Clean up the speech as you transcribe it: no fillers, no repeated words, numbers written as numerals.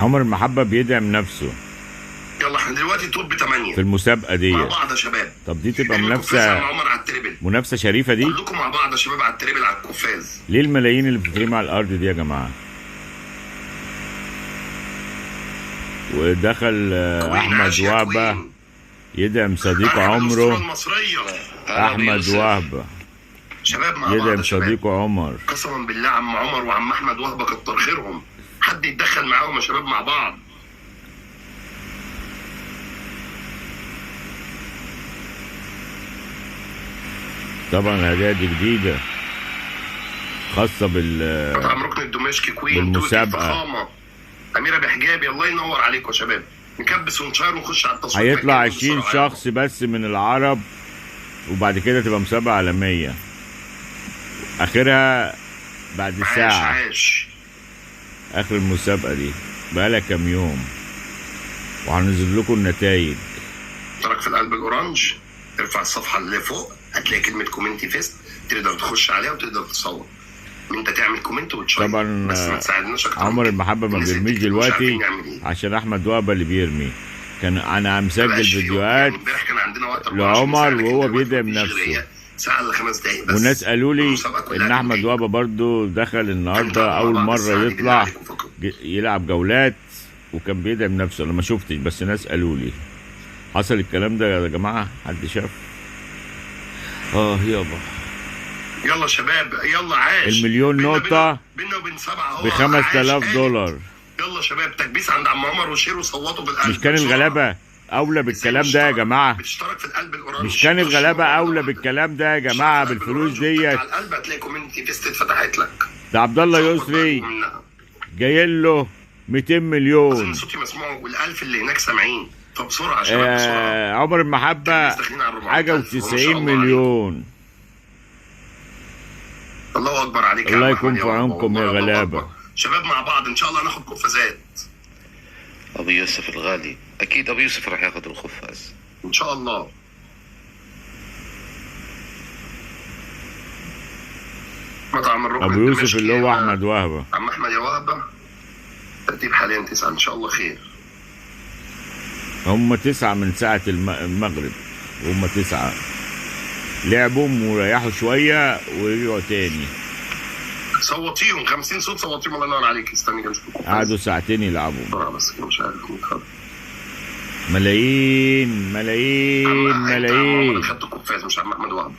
عمر المحبة بيدعم نفسه يلا احنا دلوقتي توب 8 في المسابقة دي مع بعض يا شباب. طب دي تبقى نعمل قفاز مع منافسة، عمر على التريبل. منافسة شريفة دي. كلكم مع بعض يا شباب على التريبل على القفاز. ليه الملايين اللي بتترمي على الأرض دي يا جماعة؟ ودخل أحمد وهبة يدعم صديق عمره. أحمد وهبة شباب مع يدعم بعض شباب. صديقه عمر. قسما بالله عم عمر وعم احمد وهبه كتر خيرهم، حد يتدخل معاهم يا شباب مع بعض. طبعا الهدايا دي جديدة خاصة مطعم ركن الدمشقي كوين بالمسابقة. أميرة بحجابي، الله ينور عليكم يا شباب. نكبس ونشير ونخش على التصويت. هيطلع 20 شخص بس من العرب، وبعد كده تبقى مسابقة عالمية آخرها بعد ساعة. عاش. آخر المسابقة دي بقالها كام يوم وهننزل لكم النتائج. اشترك في القلب الأورانج، ارفع الصفحة اللي فوق هتلاقي كلمة كومنتي فيست، تقدر تخش عليها وتقدر تصور. انت تعمل كومنت وتشير طبعا. بس ما تساعدناش اكتر. عمر المحبة ما بيرميش دلوقتي عشان احمد وهبة اللي بيرمي. كان انا مسجل فيديوهات لعمر وهو بيدعم نفسه. ساعة ل 5 دقايق بس. والناس قالوا لي ان احمد وهبة برضو دخل النهارده اول مرة يطلع يلعب جولات وكان بيدعم نفسه. انا ما شفتش بس ناس قالوا لي. حصل الكلام ده يا جماعة؟ حد شاف؟ يابا يلا شباب يلا عاش. المليون نقطة بينا وبين 7 ب 5000 دولار. يلا شباب تكبيس عند عم عمر وشير وصوتوا بالقلب. مش كان الغلابة أولى بالكلام ده يا جماعة؟ بتشترك في القلب الأورانج. مش كان الغلابة أولى بالكلام ده يا جماعة بالفلوس ديت؟ على القلب هتلاقي كومنتي فيست اتفتحت لك. ده عبد الله يسري جاي له 200 مليون. صوتي مسموع والألف اللي هناك سامعين. فبسرعة يا شباب بسرعة. عمر المحبة حاجة و90 مليون. الله اكبر عليك. الله يكون في عونكم يا غلابه. شباب مع بعض ان شاء الله هناخد قفازات. ابو يوسف الغالي اكيد ابو يوسف راح ياخذ القفاز ان شاء الله. مطعم الركن ابو يوسف اللي هو احمد وهبه. عم احمد يا وهبه ترتيب حاليا 9 ان شاء الله خير. هم 9 من ساعه المغرب وهم 9 لعبوا وريحوا شويه ورجعوا تاني. صوتيهم 50 صوت صوتيهم. الله ينور عليك. استني كده نشوف. قعدوا ساعتين يلعبوا. بس كده مش عارف مين خد. ملايين ملايين ملايين. خدت القفاز مش عم احمد وهبه.